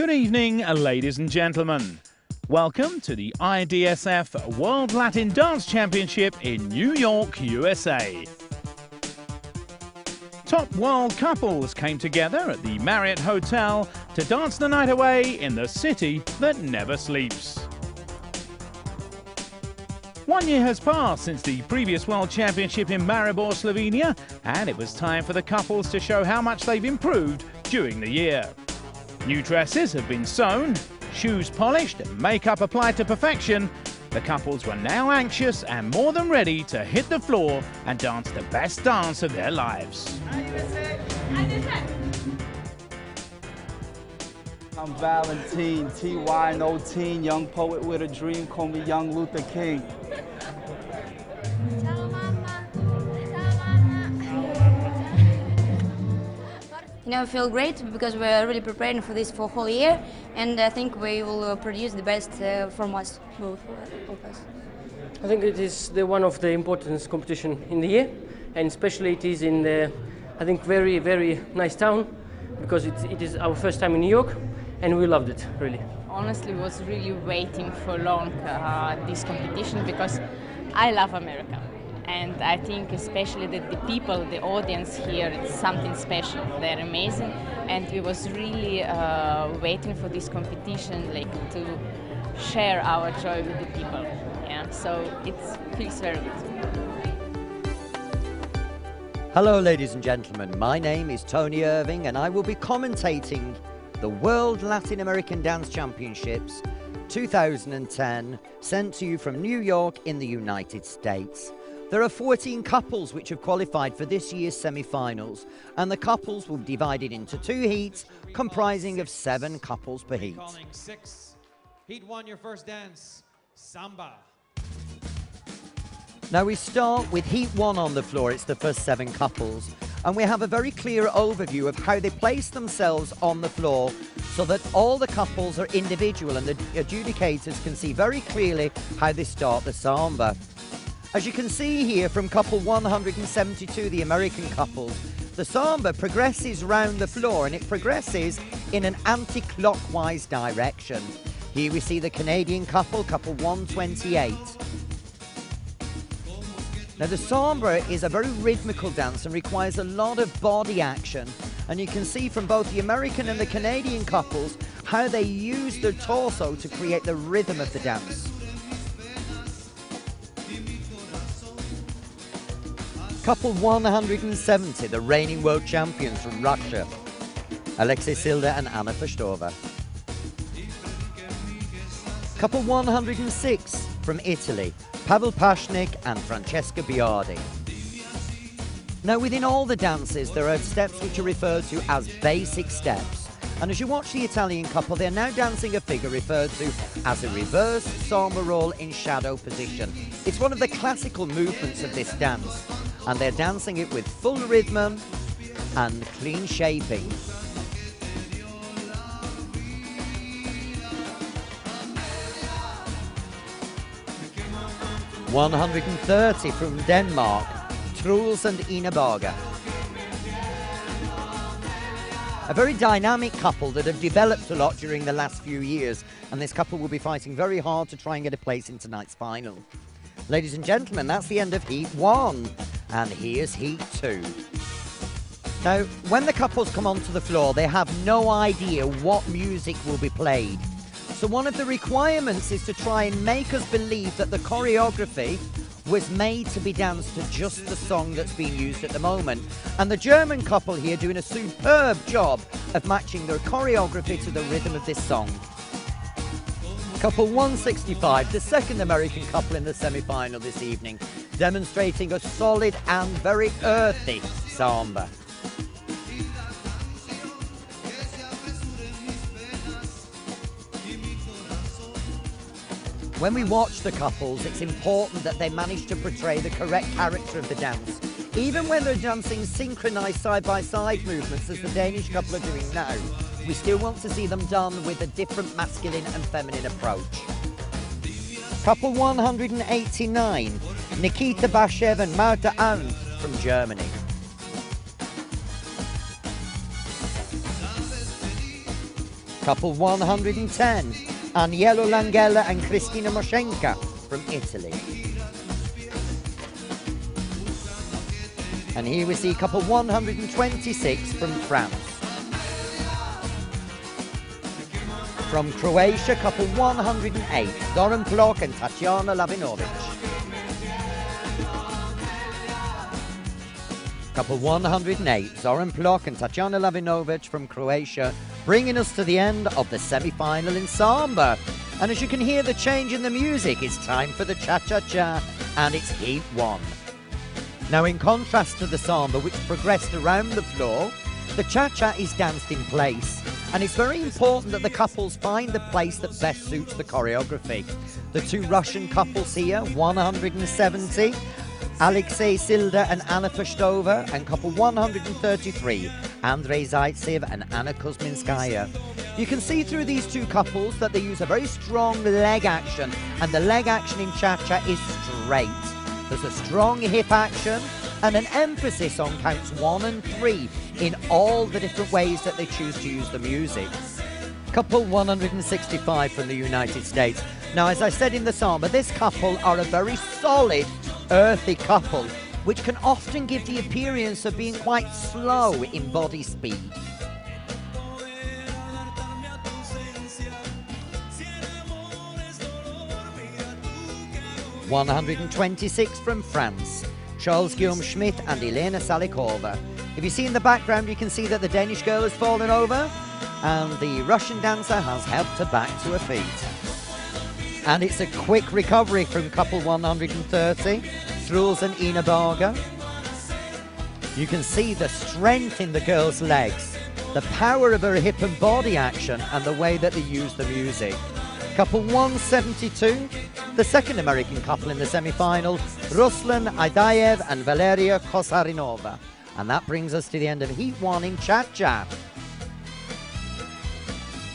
Good evening, ladies and gentlemen. Welcome to the IDSF World Latin Dance Championship in New York, USA. Top world couples came together at the Marriott Hotel to dance the night away in the city that never sleeps. 1 year has passed since the previous World Championship in Maribor, Slovenia, and it was time for the couples to show how much they've improved during the year. New dresses have been sewn, shoes polished and makeup applied to perfection. The couples were now anxious and more than ready to hit the floor and dance the best dance of their lives. I'm Valentine, T-Y-N-O-Teen, young poet with a dream, call me Young Luther King. I feel great because we're really preparing for this for a whole year, and I think we will produce the best from us, both of us. I think it is one of the important competition in the year, and especially it is in the, I think, very, very nice town, because it is our first time in New York, and we loved it, really. Honestly, was really waiting for long this competition because I love America. And I think especially that the people, the audience here, it's something special. They're amazing, and we was really waiting for this competition, like to share our joy with the people. Yeah, so it feels very good. Hello, ladies and gentlemen. My name is Tony Irving, and I will be commentating the World Latin American Dance Championships 2010, sent to you from New York in the United States. There are 14 couples which have qualified for this year's semi-finals, and the couples will be divided into 2 heats comprising of 7 couples per heat. Calling 6. Heat 1, your first dance, Samba. Now we start with heat 1 on the floor. It's the first 7 couples, and we have a very clear overview of how they place themselves on the floor so that all the couples are individual and the adjudicators can see very clearly how they start the Samba. As you can see here from couple 172, the American couples, the Samba progresses round the floor and it progresses in an anti-clockwise direction. Here we see the Canadian couple, couple 128. Now the Samba is a very rhythmical dance and requires a lot of body action. And you can see from both the American and the Canadian couples how they use their torso to create the rhythm of the dance. Couple 170, the reigning world champions from Russia, Alexei Silda and Anna Pastova. Couple 106 from Italy, Pavel Pashnik and Francesca Biardi. Now within all the dances there are steps which are referred to as basic steps. And as you watch the Italian couple, they're now dancing a figure referred to as a reverse Samba roll in shadow position. It's one of the classical movements of this dance, and they're dancing it with full rhythm and clean shaping. (130) from Denmark, Truls and Ina Baga. A very dynamic couple that have developed a lot during the last few years, and this couple will be fighting very hard to try and get a place in tonight's final. Ladies and gentlemen, that's the end of Heat 1, and here's Heat 2. Now, when the couples come onto the floor, they have no idea what music will be played. So one of the requirements is to try and make us believe that the choreography was made to be danced to just the song that's being used at the moment. And the German couple here doing a superb job of matching their choreography to the rhythm of this song. Couple 165, the second American couple in the semi-final this evening, demonstrating a solid and very earthy Samba. When we watch the couples, it's important that they manage to portray the correct character of the dance. Even when they're dancing synchronized side-by-side movements, as the Danish couple are doing now, we still want to see them done with a different masculine and feminine approach. Couple 189, Nikita Bashev and Marta Arndt from Germany. Couple 110, Aniello Langella and Cristina Moshenka from Italy. And here we see couple 126 from France. From Croatia, couple 108, Zoran Plok and Tatjana Lavinovic. Couple 108, Zoran Plok and Tatjana Lavinovic from Croatia, bringing us to the end of the semi-final in Samba. And as you can hear the change in the music, it's time for the cha-cha-cha, and it's Heat 1. Now, in contrast to the Samba, which progressed around the floor, the cha-cha is danced in place. And it's very important that the couples find the place that best suits the choreography. The two Russian couples here, 170, Alexei Silda and Anna Festova, and couple 133, Andrei Zaitsev and Anna Kuzminskaya. You can see through these two couples that they use a very strong leg action, and the leg action in cha-cha is straight. There's a strong hip action and an emphasis on counts 1 and 3 in all the different ways that they choose to use the music. Couple 165 from the United States. Now, as I said in the Samba, this couple are a very solid, earthy couple, which can often give the appearance of being quite slow in body speed. (126) from France, Charles-Guillaume Schmidt and Elena Salikova. If you see in the background, you can see that the Danish girl has fallen over, and the Russian dancer has helped her back to her feet. And it's a quick recovery from couple 130, Truls and Ina Barger. You can see the strength in the girl's legs, the power of her hip and body action, and the way that they use the music. Couple 172, the second American couple in the semi-final, Ruslan Aidayev and Valeria Kosarinova. And that brings us to the end of Heat 1 in Cha-Cha.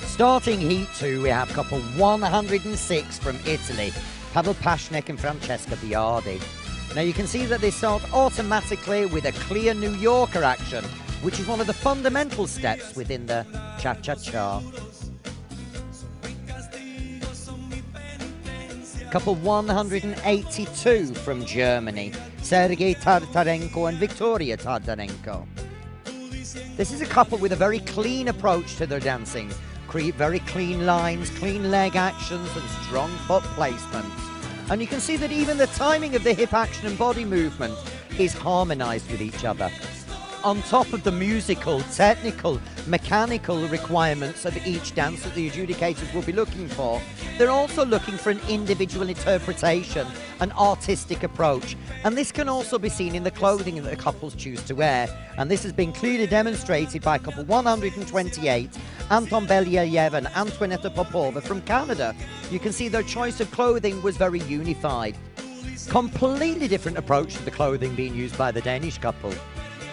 Starting Heat 2, we have couple 106 from Italy, Pavel Pashnek and Francesca Biardi. Now you can see that they start automatically with a clear New Yorker action, which is one of the fundamental steps within the Cha-Cha-Cha. Couple 182 from Germany, Sergei Tartarenko and Victoria Tartarenko. This is a couple with a very clean approach to their dancing. Create very clean lines, clean leg actions and strong foot placement. And you can see that even the timing of the hip action and body movement is harmonized with each other. On top of the musical, technical, mechanical requirements of each dance that the adjudicators will be looking for, they're also looking for an individual interpretation, an artistic approach. And this can also be seen in the clothing that the couples choose to wear. And this has been clearly demonstrated by couple 128, Anton Belyayev and Antoinetta Popova from Canada. You can see their choice of clothing was very unified. Completely different approach to the clothing being used by the Danish couple.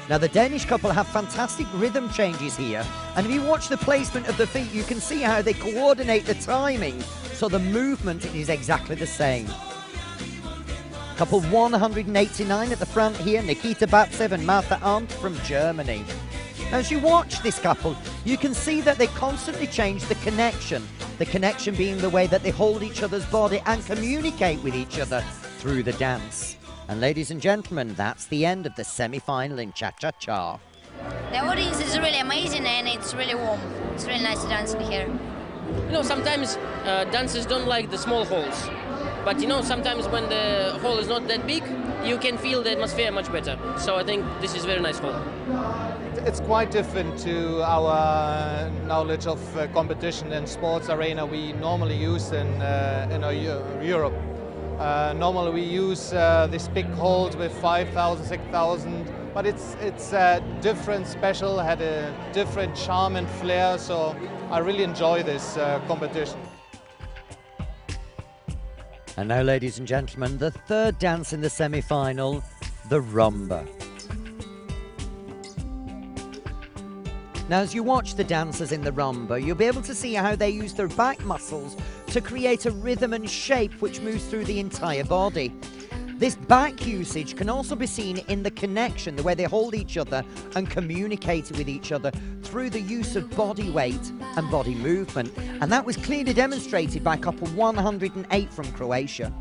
Now, the Danish couple have fantastic rhythm changes here, and if you watch the placement of the feet, you can see how they coordinate the timing, so the movement is exactly the same. Couple 189 at the front here, Nikita Batsev and Martha Arndt from Germany. As you watch this couple, you can see that they constantly change the connection being the way that they hold each other's body and communicate with each other through the dance. And ladies and gentlemen, that's the end of the semi-final in Cha-Cha-Cha. The audience is really amazing and it's really warm. It's really nice to dance in here. You know, sometimes dancers don't like the small halls. But you know, sometimes when the hall is not that big, you can feel the atmosphere much better. So I think this is a very nice hall. It's quite different to our knowledge of competition and sports arena we normally use in Europe. Normally we use this big halls with 5,000, 6,000, but it's different, special, had a different charm and flair, so I really enjoy this competition. And now, ladies and gentlemen, the third dance in the semi-final, the Rumba. Now, as you watch the dancers in the Rumba, you'll be able to see how they use their back muscles to create a rhythm and shape which moves through the entire body. This back usage can also be seen in the connection, the way they hold each other and communicate with each other through the use of body weight and body movement, and that was clearly demonstrated by couple 108 from Croatia.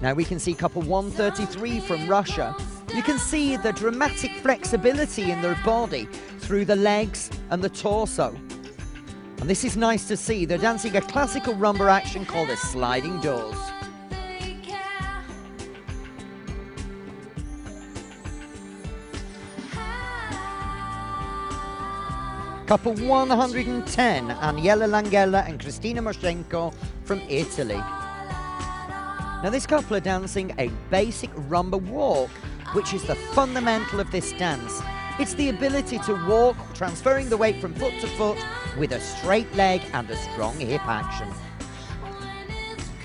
Now we can see couple 133 from Russia. You can see the dramatic flexibility in their body through the legs and the torso. And this is nice to see. They're dancing a classical rumba action called a sliding doors. Couple 110, Aniela Langella and Cristina Moshenko from Italy. Now this couple are dancing a basic rumba walk, which is the fundamental of this dance. It's the ability to walk, transferring the weight from foot to foot with a straight leg and a strong hip action.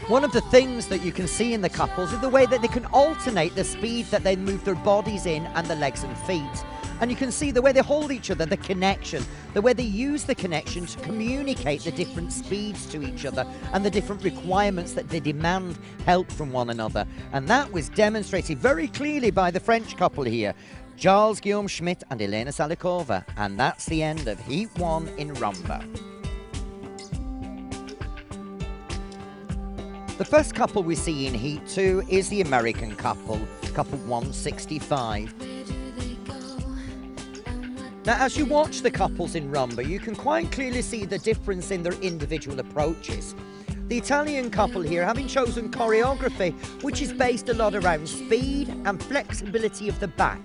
One of the things that you can see in the couples is the way that they can alternate the speed that they move their bodies in and the legs and feet. And you can see the way they hold each other, the connection, the way they use the connection to communicate the different speeds to each other and the different requirements that they demand help from one another. And that was demonstrated very clearly by the French couple here, Charles-Guillaume Schmidt and Elena Salikova. And that's the end of Heat 1 in Rumba. The first couple we see in Heat 2 is the American couple, couple 165. Now, as you watch the couples in Rumba, you can quite clearly see the difference in their individual approaches. The Italian couple here having chosen choreography, which is based a lot around speed and flexibility of the back.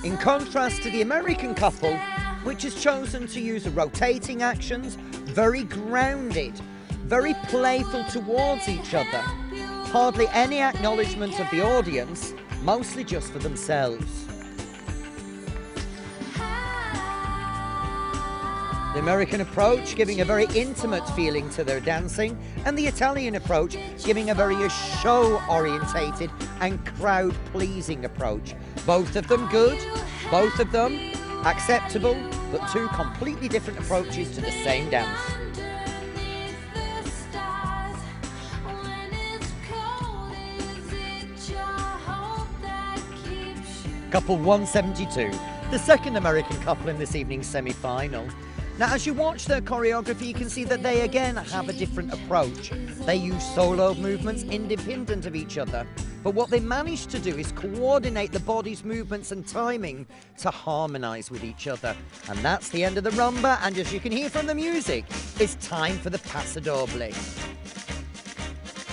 In contrast to the American couple, which has chosen to use rotating actions, very grounded, very playful towards each other. Hardly any acknowledgement of the audience, mostly just for themselves. The American approach giving a very intimate feeling to their dancing, and the Italian approach giving a very show-orientated and crowd-pleasing approach. Both of them good, both of them acceptable, but two completely different approaches to the same dance. Couple 172, the second American couple in this evening's semi-final. Now, as you watch their choreography, you can see that they again have a different approach. They use solo movements independent of each other, but what they manage to do is coordinate the body's movements and timing to harmonize with each other. And that's the end of the rumba, and as you can hear from the music, it's time for the Paso Doble.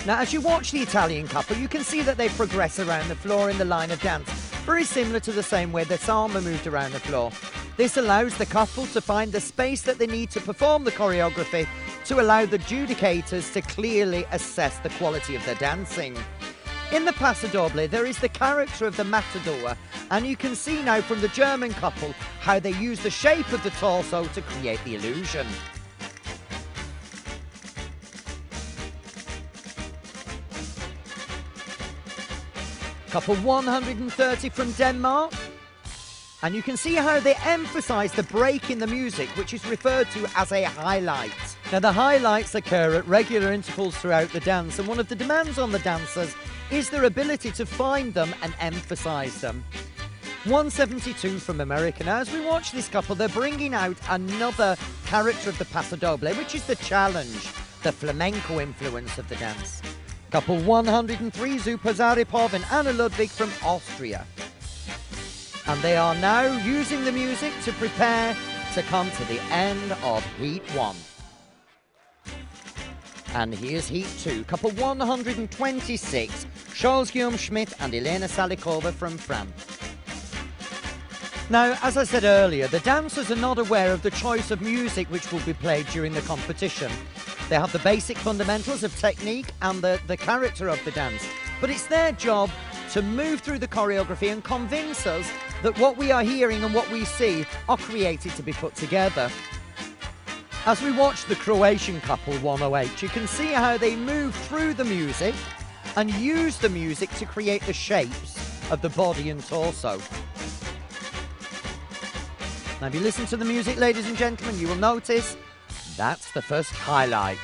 Now, as you watch the Italian couple, you can see that they progress around the floor in the line of dance, very similar to the same way that Samba moved around the floor. This allows the couple to find the space that they need to perform the choreography to allow the judicators to clearly assess the quality of their dancing. In the Paso Doble, there is the character of the matador, and you can see now from the German couple how they use the shape of the torso to create the illusion. Couple 130 from Denmark. And you can see how they emphasize the break in the music, which is referred to as a highlight. Now, the highlights occur at regular intervals throughout the dance, and one of the demands on the dancers is their ability to find them and emphasize them. 172 from America. Now, as we watch this couple, they're bringing out another character of the Paso Doble, which is the challenge, the flamenco influence of the dance. Couple 103, Zupa Zaripov and Anna Ludwig from Austria. And they are now using the music to prepare to come to the end of Heat 1. And here's Heat 2, couple 126, Charles-Guillaume Schmidt and Elena Salikova from France. Now, as I said earlier, the dancers are not aware of the choice of music which will be played during the competition. They have the basic fundamentals of technique and the character of the dance, but it's their job to move through the choreography and convince us that what we are hearing and what we see are created to be put together. As we watch the Croatian couple 108, you can see how they move through the music and use the music to create the shapes of the body and torso. Now, if you listen to the music, ladies and gentlemen, you will notice that's the first highlight.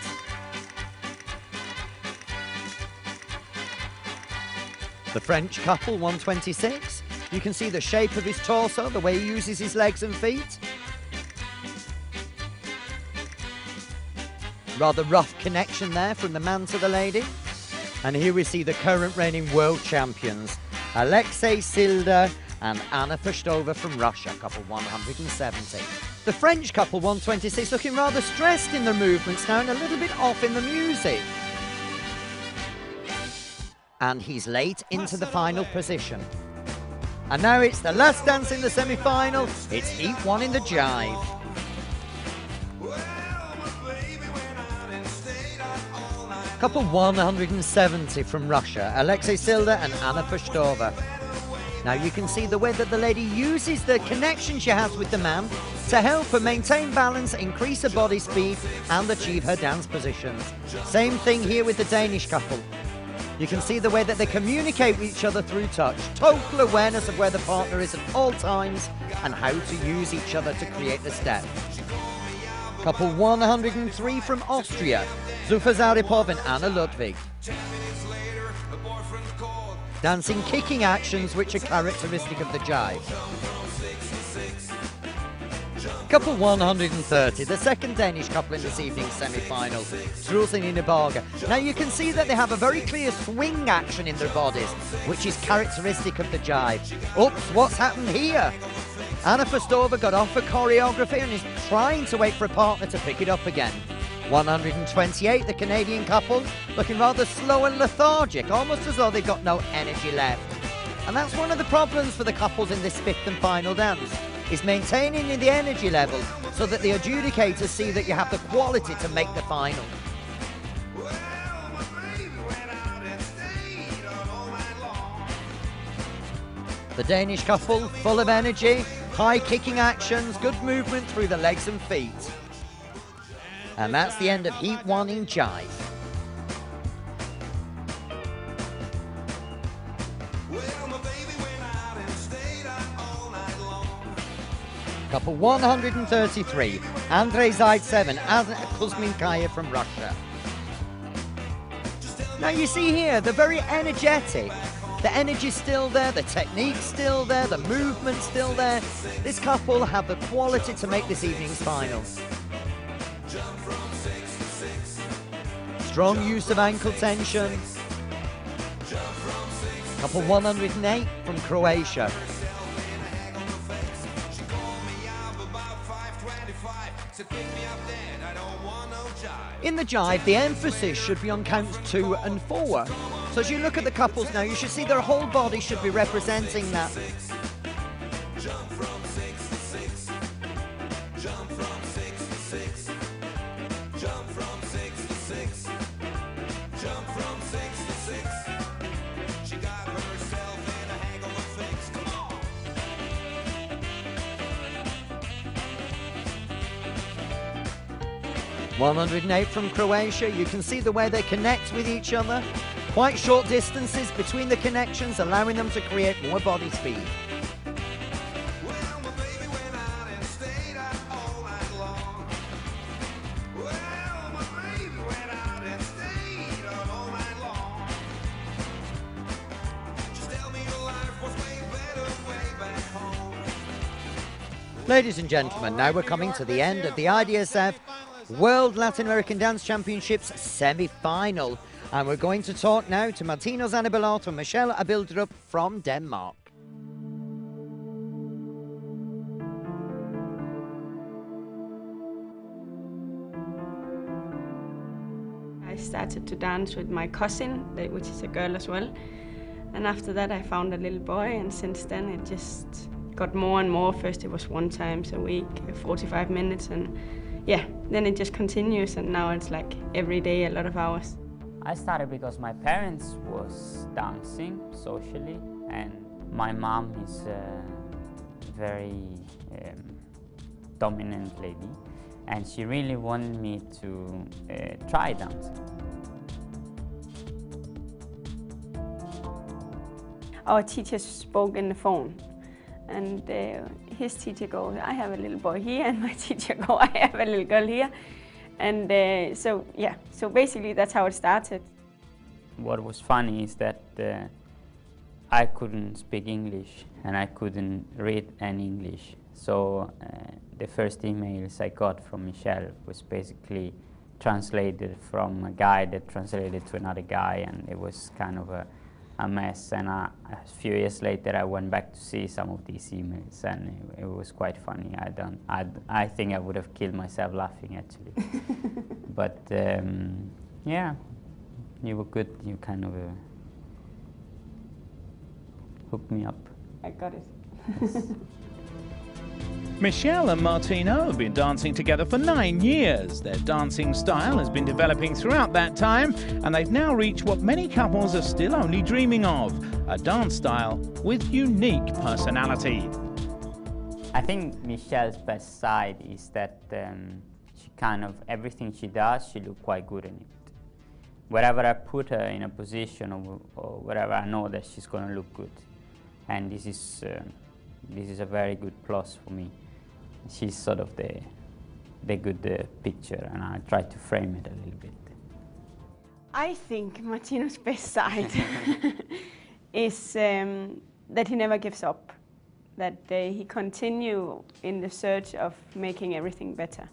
The French couple, 126. You can see the shape of his torso, the way he uses his legs and feet. Rather rough connection there from the man to the lady. And here we see the current reigning world champions, Alexei Silda and Anna Festova from Russia, couple 170. The French couple, 126, looking rather stressed in their movements now and a little bit off in the music. And he's late into the final position. And now it's the last dance in the semi-final. It's Heat 1 in the Jive. Couple 170 from Russia, Alexei Silda and Anna Festova. Now you can see the way that the lady uses the connection she has with the man to help her maintain balance, increase her body speed and achieve her dance positions. Same thing here with the Danish couple. You can see the way that they communicate with each other through touch, total awareness of where the partner is at all times and how to use each other to create the step. Couple 103 from Austria, Zuffa Zaripov and Anna Ludwig. Dancing kicking actions which are characteristic of the jive. Couple 130, the second Danish couple in this evening's semi-final, Truls and Ina Barger. Now you can see that they have a very clear swing action in their bodies, which is characteristic of the jive. Oops, what's happened here? Anna Festova got off her choreography and is trying to wait for a partner to pick it up again. 128, the Canadian couple, looking rather slow and lethargic, almost as though they've got no energy left. And that's one of the problems for the couples in this fifth and final dance, is maintaining the energy level so that the adjudicators see that you have the quality to make the final. The Danish couple, full of energy, high kicking actions, good movement through the legs and feet. And that's the end of Heat 1 in Jive. Couple 133, Andrei Zaitsev and Anna Kuzminkaya from Russia. Now you see here, they're very energetic. The energy's still there, the technique's still there, the movement's still there. This couple have the quality to make this evening's final. Strong use of ankle tension. Couple 108 from Croatia. In the jive, the emphasis should be on counts 2 and 4. So as you look at the couples now, you should see their whole body should be representing that. Jump from 6 to 6. She got herself in a hang of a fix. Come on. 108 from Croatia. You can see the way they connect with each other. Quite short distances between the connections, allowing them to create more body speed. Ladies and gentlemen, now we're coming to the end of the IDSF World Latin American Dance Championships semi-final. And we're going to talk now to Martino Zannibelotto and Michelle Abildrup from Denmark. I started to dance with my cousin, which is a girl as well. And after that I found a little boy, and since then it just got more and more. First it was 1 time a week, 45 minutes, and yeah, then it just continues, and now it's like every day, a lot of hours. I started because my parents was dancing socially, and my mom is a very dominant lady, and she really wanted me to try dancing. Our teacher spoke in the phone, and his teacher goes, I have a little boy here, and my teacher goes, I have a little girl here. And so basically that's how it started. What was funny is that I couldn't speak English and I couldn't read any English. So the first emails I got from Michelle was basically translated from a guy that translated to another guy, and it was kind of a mess. And a few years later I went back to see some of these emails, and it was quite funny. I think I would have killed myself laughing actually. But yeah, you were good. You kind of hooked me up. I got it. Michelle and Martino have been dancing together for 9 years. Their dancing style has been developing throughout that time, and they've now reached what many couples are still only dreaming of, a dance style with unique personality. I think Michelle's best side is that she kind of, everything she does, she looks quite good in it. Wherever I put her in a position or wherever, I know that she's going to look good. And this is a very good plus for me. She's sort of the good picture, and I try to frame it a little bit. I think Martino's best side is that he never gives up, that he continues in the search of making everything better.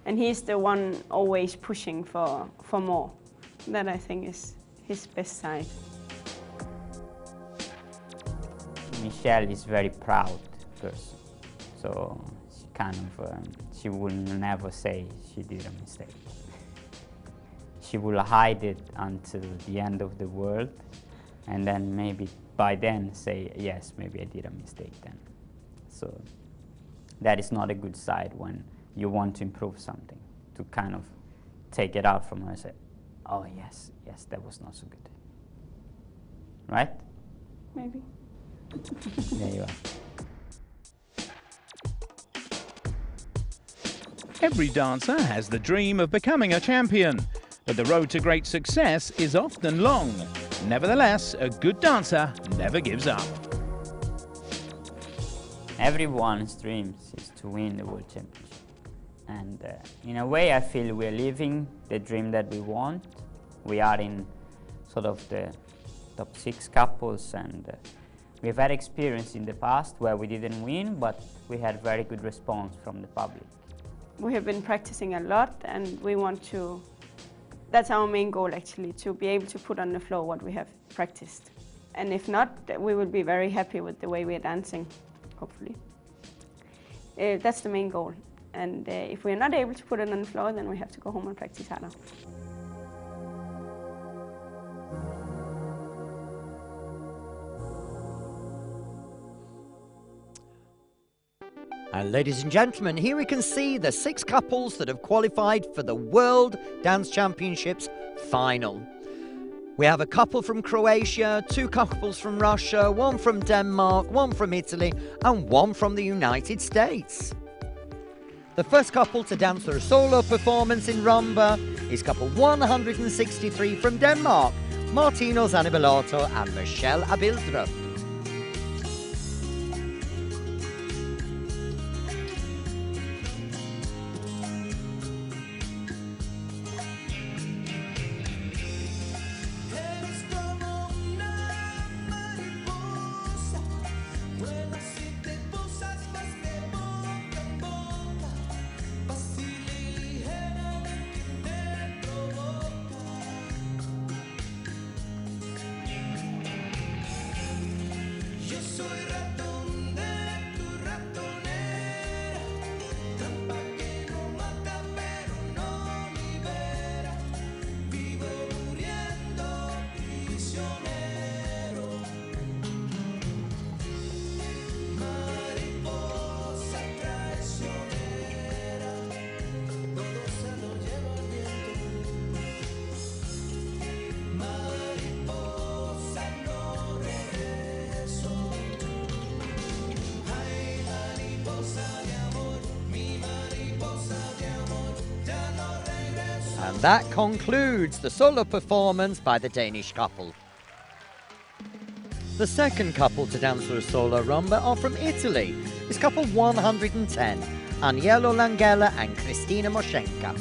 And he's the one always pushing for more. That I think is his best side. Michelle is a very proud person, so she kind of, she will never say she did a mistake. She will hide it until the end of the world, and then maybe by then say, yes, maybe I did a mistake then. So that is not a good side when you want to improve something, to kind of take it out from her and say, oh yes, that was not so good. Right? Maybe. There you are. Every dancer has the dream of becoming a champion, but the road to great success is often long. Nevertheless, a good dancer never gives up. Everyone's dreams is to win the World Championship. And in a way, I feel we're living the dream that we want. We are in sort of the top 6 couples, and we've had experience in the past where we didn't win, but we had very good response from the public. We have been practicing a lot, and we want to, that's our main goal actually, to be able to put on the floor what we have practiced. And if not, we will be very happy with the way we are dancing, hopefully. That's the main goal. And if we're not able to put it on the floor, then we have to go home and practice harder. And ladies and gentlemen, here we can see the 6 couples that have qualified for the World Dance Championships final. We have a couple from Croatia, 2 couples from Russia, 1 from Denmark, 1 from Italy, and 1 from the United States. The first couple to dance their solo performance in Rumba is couple 163 from Denmark, Martino Zanibalotto and Michelle Abildrup. And that concludes the solo performance by the Danish couple. The second couple to dance for a solo rumba are from Italy. It's couple 110, Aniello Langella and Cristina Moshenka.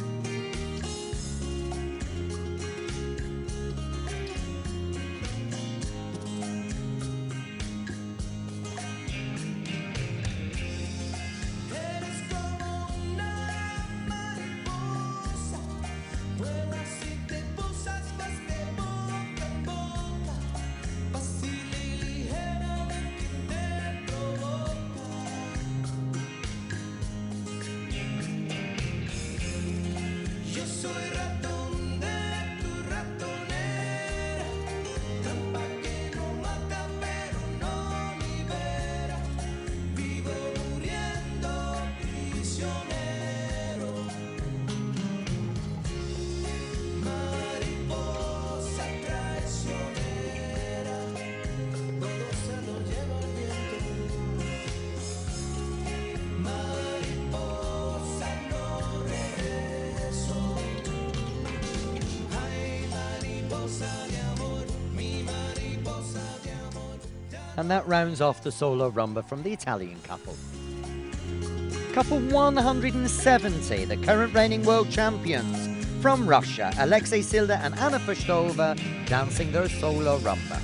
And that rounds off the solo rumba from the Italian couple. Couple 170, the current reigning world champions from Russia, Alexei Silda and Anna Festova, dancing their solo rumba.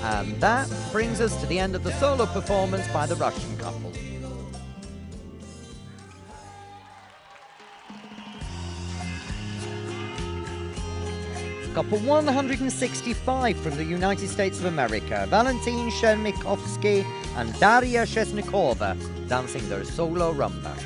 And that brings us to the end of the solo performance by the Russian couple. Couple 165 from the United States of America, Valentin Shermikovsky and Daria Shesnikova, dancing their solo rumba.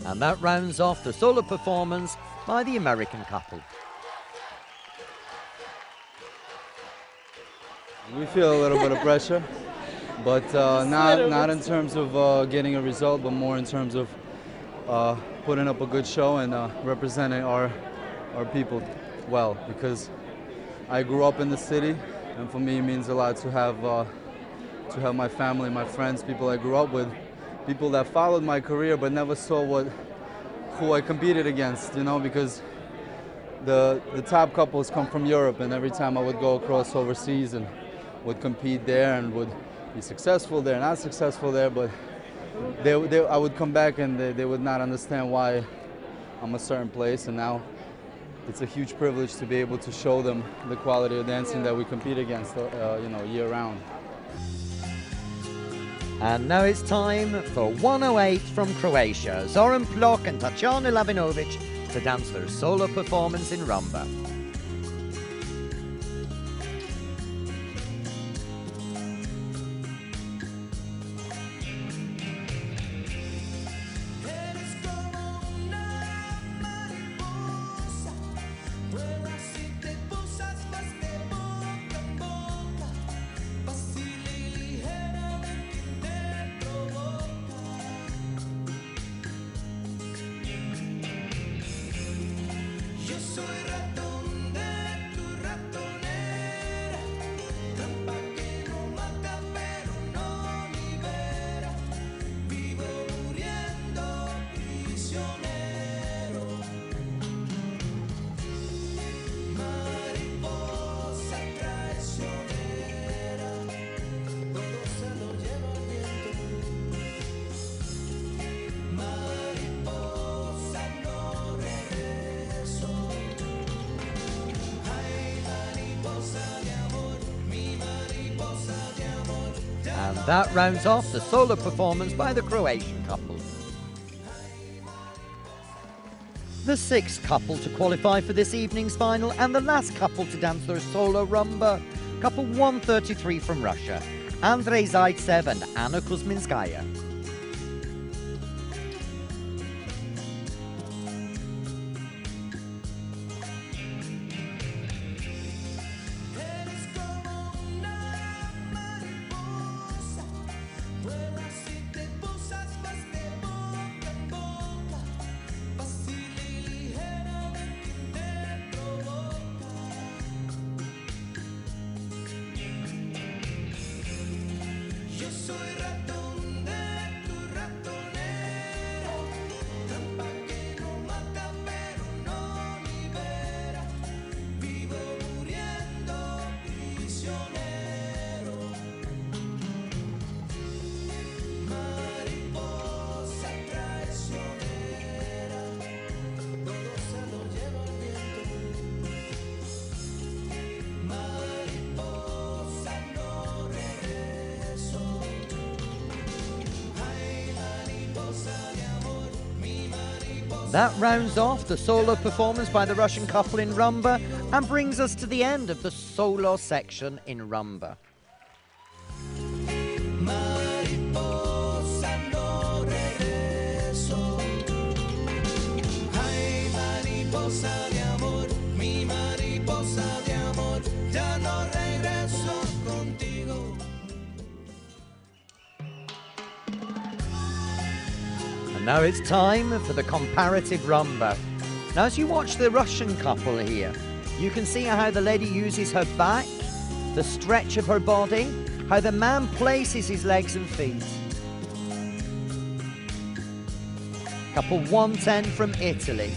And that rounds off the solo performance by the American couple. We feel a little bit of pressure, but not in terms of getting a result, but more in terms of putting up a good show and representing our people well. Because I grew up in the city, and for me it means a lot to have my family, my friends, people I grew up with, people that followed my career but never saw who I competed against, you know, because the top couples come from Europe, and every time I would go across overseas and would compete there and would be successful there, not successful there, but I would come back and they would not understand why I'm a certain place, and now it's a huge privilege to be able to show them the quality of dancing that we compete against, you know, year round. And now it's time for 108 from Croatia, Zoran Plok and Tatjana Lavinovic to dance their solo performance in Rumba. And that rounds off the solo performance by the Croatian couple. The sixth couple to qualify for this evening's final and the last couple to dance their solo rumba, couple 133 from Russia, Andrei Zaitsev and Anna Kuzminskaya. That rounds off the solo performance by the Russian couple in Rumba and brings us to the end of the solo section in Rumba. And now it's time for the comparative rumba. Now as you watch the Russian couple here, you can see how the lady uses her back, the stretch of her body, how the man places his legs and feet. Couple 110 from Italy.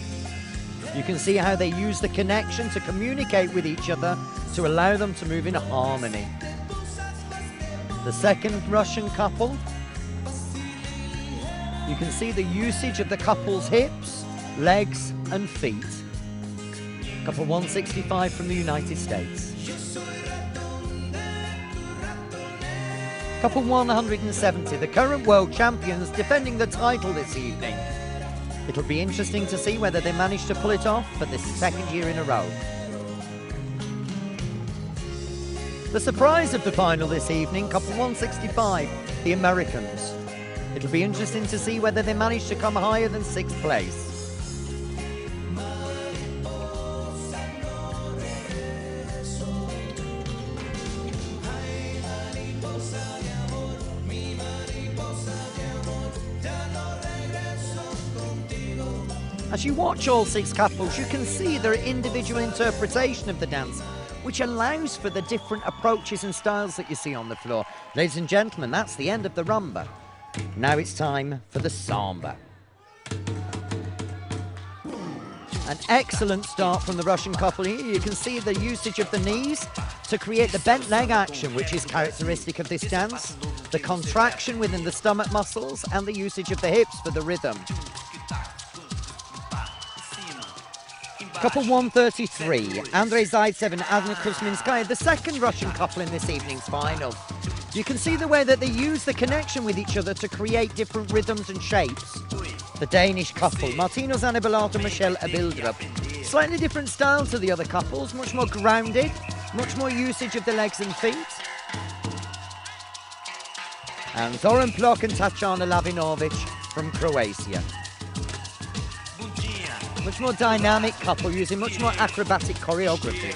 You can see how they use the connection to communicate with each other to allow them to move in harmony. The second Russian couple, you can see the usage of the couple's hips, legs and feet. Couple 165 from the United States. Couple 170, the current world champions defending the title this evening. It'll be interesting to see whether they manage to pull it off for the second year in a row. The surprise of the final this evening, couple 165, the Americans. It'll be interesting to see whether they manage to come higher than 6th place. As you watch all 6 couples, you can see their individual interpretation of the dance, which allows for the different approaches and styles that you see on the floor. Ladies and gentlemen, that's the end of the rumba. Now it's time for the samba. An excellent start from the Russian couple here. You can see the usage of the knees to create the bent leg action, which is characteristic of this dance, the contraction within the stomach muscles, and the usage of the hips for the rhythm. Couple 133, Andrei Zaitsev and Anna Kuzminskaya, the second Russian couple in this evening's final. You can see the way that they use the connection with each other to create different rhythms and shapes. The Danish couple, Martino Zanibalato, Michelle Abildrup. Slightly different style to the other couples, much more grounded, much more usage of the legs and feet. And Zoran Plok and Tatjana Lavinovic from Croatia. Much more dynamic couple using much more acrobatic choreography.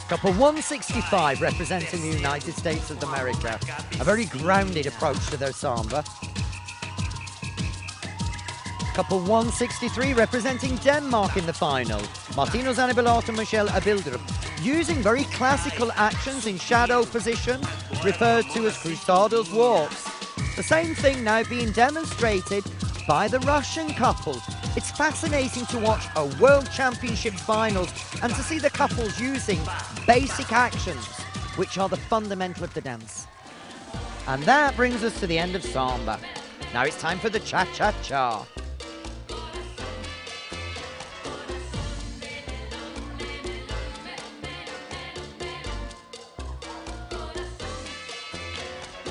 Couple 165 representing the United States of America. A very grounded approach to their samba. Couple 163 representing Denmark in the final. Martino Zanibalato and Michelle Abildrup. Using very classical actions in shadow position, referred to as Crusader's walks. The same thing now being demonstrated by the Russian couple. It's fascinating to watch a World Championship finals and to see the couples using basic actions, which are the fundamental of the dance. And that brings us to the end of Samba. Now it's time for the cha-cha-cha.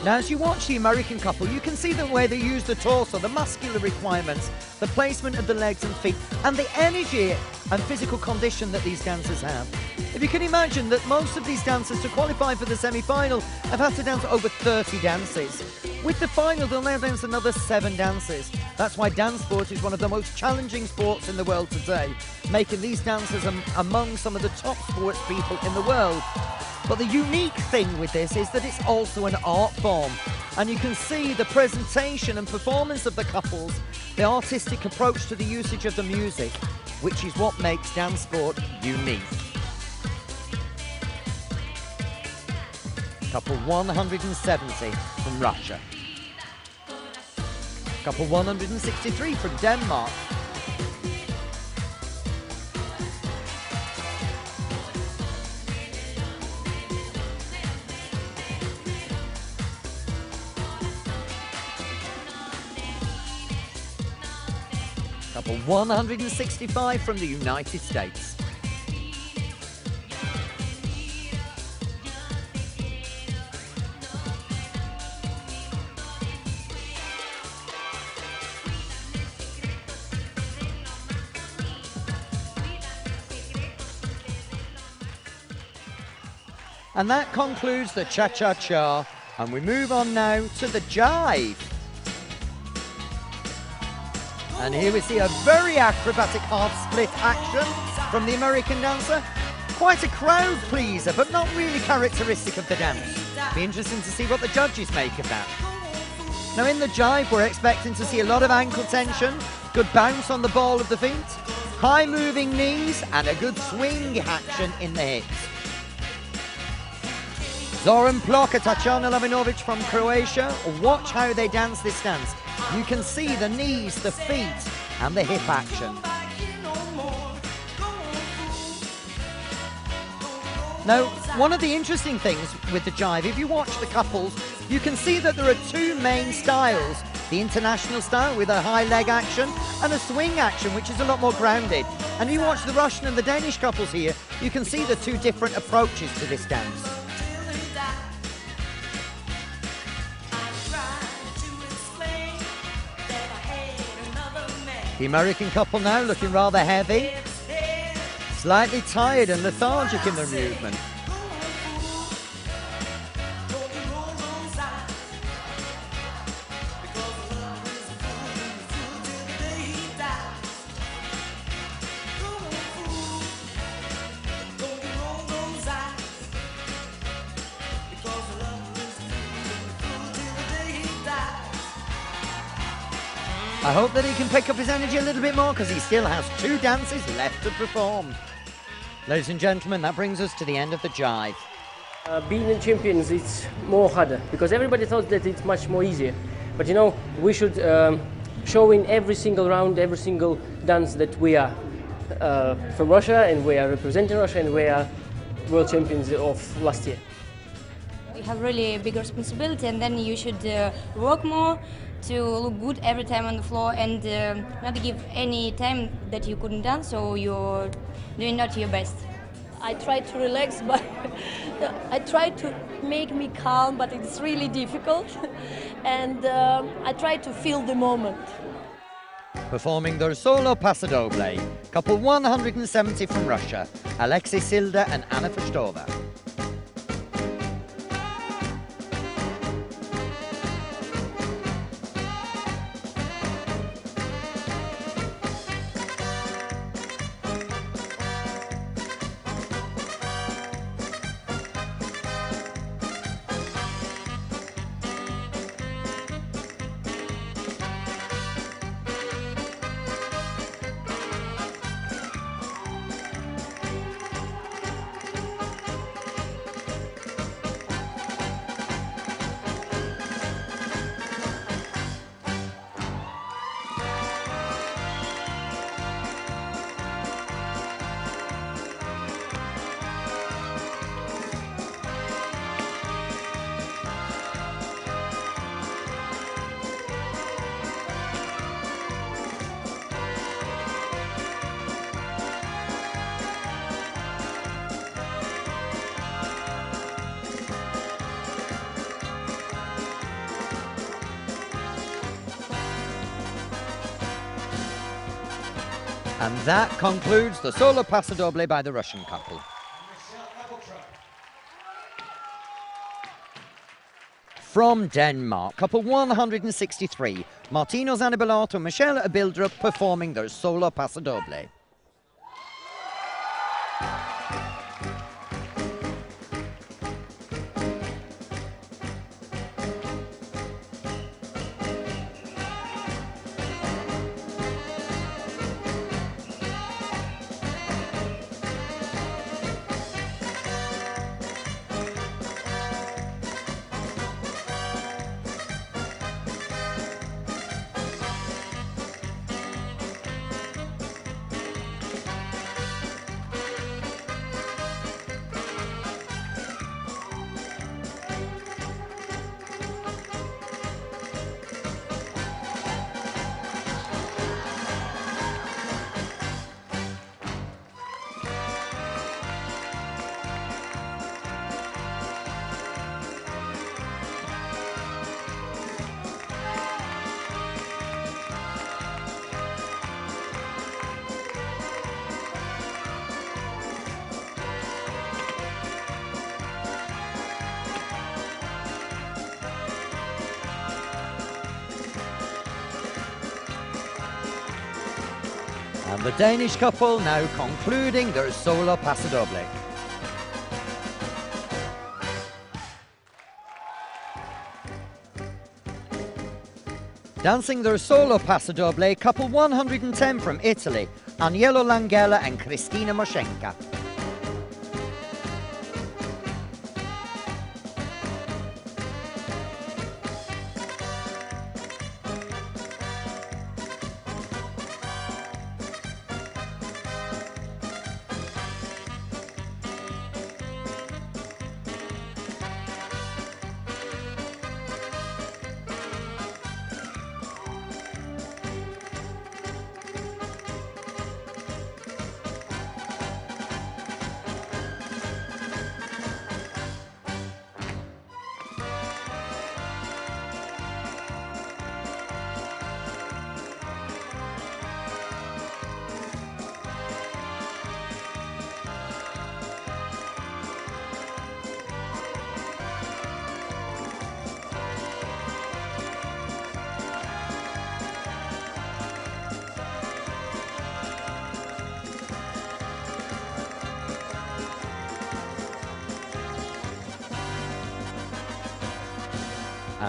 Now, as you watch the American couple, you can see the way they use the torso, the muscular requirements, the placement of the legs and feet, and the energy and physical condition that these dancers have. If you can imagine that most of these dancers, to qualify for the semi-final, have had to dance over 30 dances. With the final, they'll now dance another 7 dances. That's why dance sport is one of the most challenging sports in the world today, making these dancers among some of the top sports people in the world. But the unique thing with this is that it's also an art form. And you can see the presentation and performance of the couples, the artistic approach to the usage of the music, which is what makes dance sport unique. Couple 170 from Russia. Couple 163 from Denmark. Couple 165 from the United States. And that concludes the cha-cha-cha, and we move on now to the jive. And here we see a very acrobatic half-split action from the American dancer. Quite a crowd pleaser, but not really characteristic of the dance. Be interesting to see what the judges make of that. Now in the jive, we're expecting to see a lot of ankle tension, good bounce on the ball of the feet, high moving knees, and a good swing action in the hips. Zoran Plok and Tatjana Lavinovic from Croatia. Watch how they dance this dance. You can see the knees, the feet, and the hip action. Now, one of the interesting things with the jive, if you watch the couples, you can see that there are 2 main styles. The international style with a high leg action and a swing action, which is a lot more grounded. And if you watch the Russian and the Danish couples here, you can see the 2 different approaches to this dance. The American couple now looking rather heavy, slightly tired and lethargic in their movement. I hope that he can pick up his energy a little bit more because he still has 2 dances left to perform. Ladies and gentlemen, that brings us to the end of the jive. Being champions, it's more harder because everybody thought that it's much more easier. But you know, we should show in every single round, every single dance that we are from Russia and we are representing Russia and we are world champions of last year. You have really big responsibility, and then you should work more to look good every time on the floor and not give any time that you couldn't dance, so you're doing not your best. I try to relax, but I try to make me calm, but it's really difficult. And I try to feel the moment. Performing their solo Paso Doble, couple 170 from Russia, Alexei Silda and Anna Festova. And that concludes the solo Paso Doble by the Russian couple. From Denmark, couple 163, Martino Zanibellato and Michelle Bildrup performing their solo Paso Doble. And the Danish couple now concluding their solo Paso Doble. Dancing their solo Paso Doble, couple 110 from Italy, Agnello Langella and Cristina Moshenka.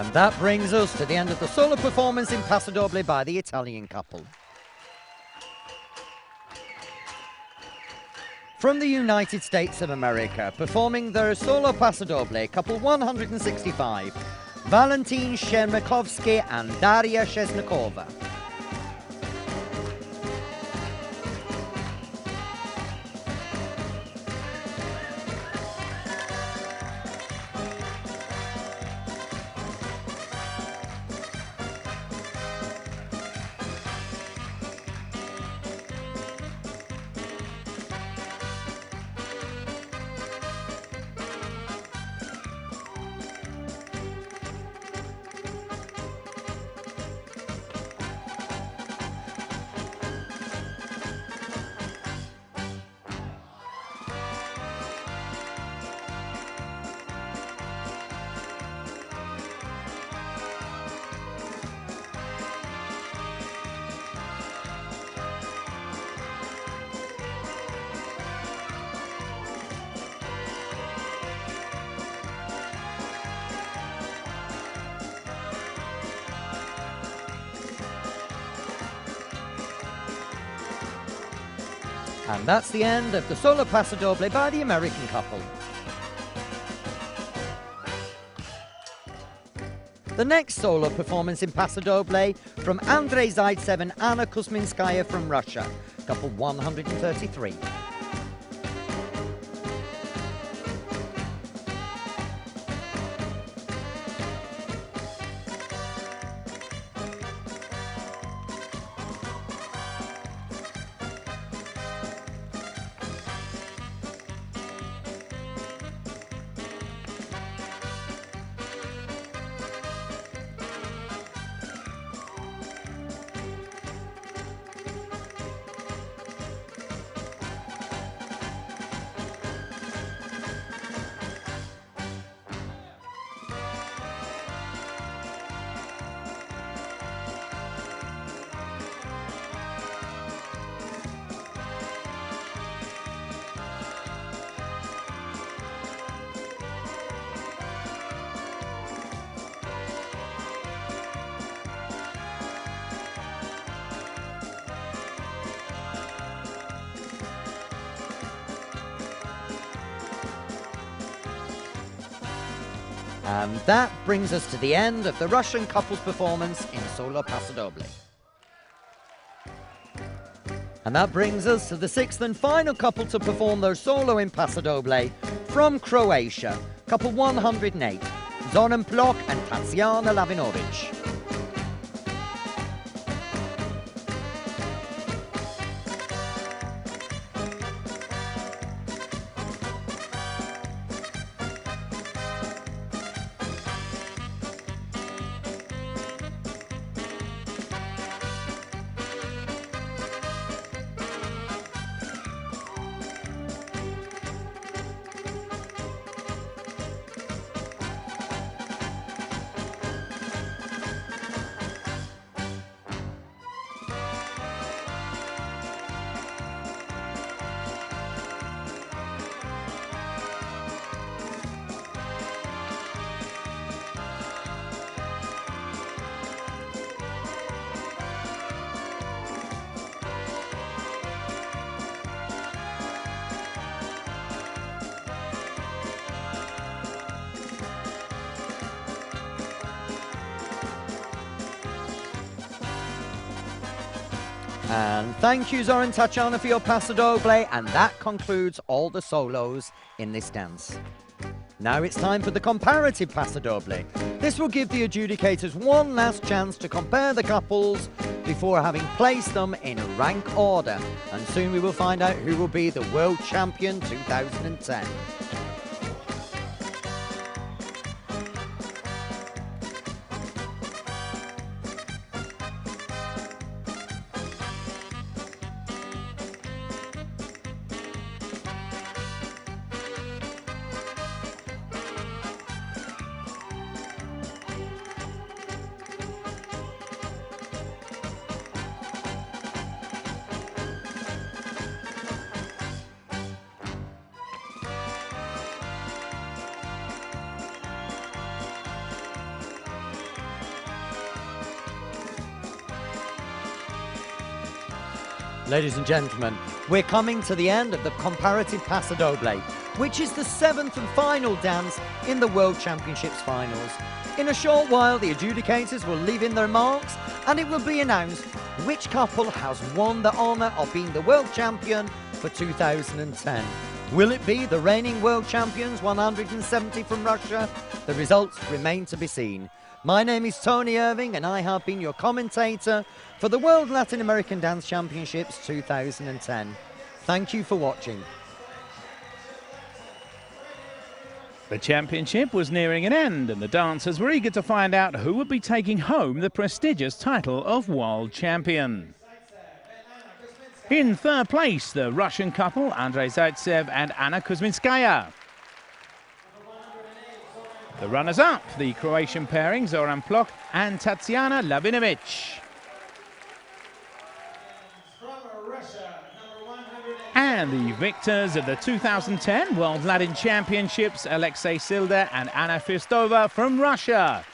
And that brings us to the end of the solo performance in Paso Doble by the Italian couple. From the United States of America, performing their solo Paso Doble, couple 165, Valentin Shermakovsky and Daria Shesnikova. And that's the end of the solo Paso Doble by the American couple. The next solo performance in Paso Doble from Andrei Zaitsev and Anna Kuzminskaya from Russia, couple 133. And that brings us to the end of the Russian couples performance in solo Paso Doble. And that brings us to the 6th and final couple to perform their solo in Paso Doble from Croatia, couple 108, Zoran Plok and Tatjana Lavinovic. And thank you, Zoran, Tatjana, for your Paso Doble, and that concludes all the solos in this dance. Now it's time for the comparative Paso Doble. This will give the adjudicators one last chance to compare the couples before having placed them in rank order. And soon we will find out who will be the World Champion 2010. Ladies and gentlemen, we're coming to the end of the comparative Paso Doble, which is the 7th and final dance in the World Championships finals. In a short while, the adjudicators will leave in their marks and it will be announced which couple has won the honour of being the world champion for 2010. Will it be the reigning world champions, 170 from Russia? The results remain to be seen. My name is Tony Irving and I have been your commentator for the World Latin American Dance Championships 2010. Thank you for watching. The championship was nearing an end and the dancers were eager to find out who would be taking home the prestigious title of World Champion. In third place, the Russian couple, Andrei Zaitsev and Anna Kuzminskaya. The runners-up, the Croatian pairing, Zoran Plok and Tatjana Lavinovic. And the victors of the 2010 World Latin Championships, Alexei Silda and Anna Firstova from Russia.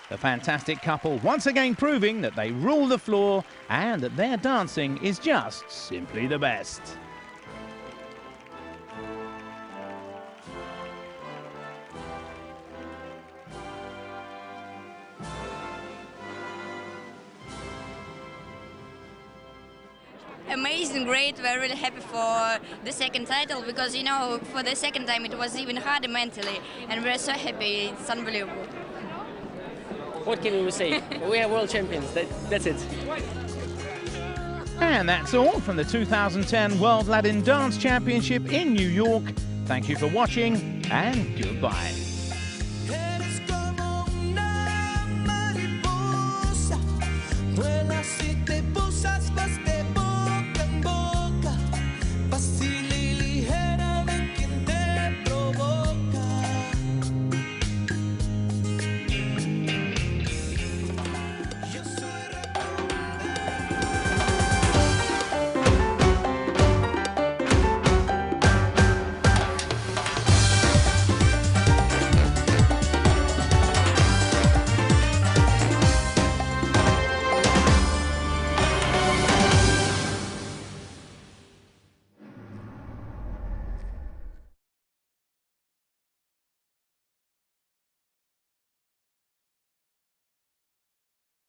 The fantastic couple once again proving that they rule the floor and that their dancing is just simply the best. Amazing, great, we're really happy for the second title because, you know, for the second time it was even harder mentally and we're so happy, it's unbelievable. What can we say? We are world champions, that's it. And that's all from the 2010 World Latin Dance Championship in New York. Thank you for watching and goodbye.